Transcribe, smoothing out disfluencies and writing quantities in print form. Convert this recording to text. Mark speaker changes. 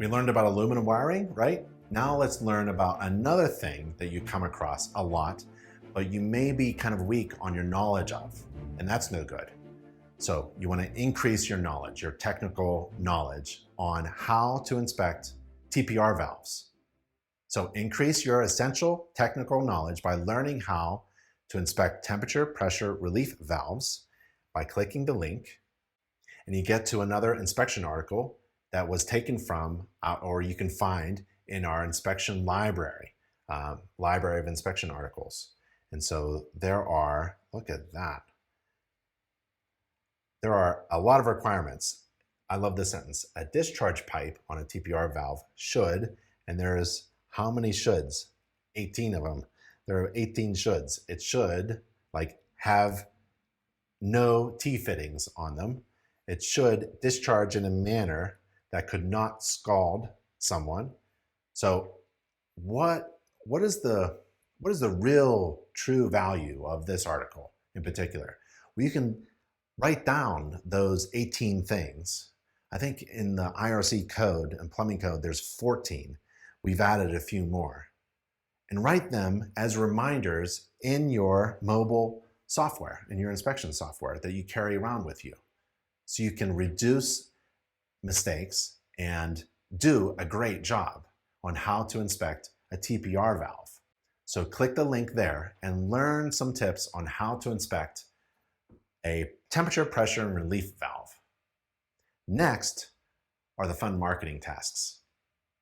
Speaker 1: We learned about aluminum wiring, right? Now let's learn about another thing that you come across a lot, but you may be kind of weak on your knowledge of, and that's no good. So you want to increase your knowledge, your technical knowledge on how to inspect TPR valves. So increase your essential technical knowledge by learning how to inspect temperature pressure relief valves by clicking the link, and you get to another inspection article that was taken from, or you can find in our inspection library, library of inspection articles. And so there are, look at that. There are a lot of requirements. I love this sentence. A discharge pipe on a TPR valve should, and there's how many shoulds? 18 of them. There are 18 shoulds. It should have no T-fittings on them. It should discharge in a manner that could not scald someone. So what is the real true value of this article in particular? Well, you can write down those 18 things. I think in the IRC code and plumbing code, there's 14. We've added a few more. And write them as reminders in your mobile software, in your inspection software that you carry around with you. So you can reduce mistakes and do a great job on how to inspect a TPR valve. So click the link there and learn some tips on how to inspect a temperature, pressure, and relief valve. Next are the fun marketing tasks.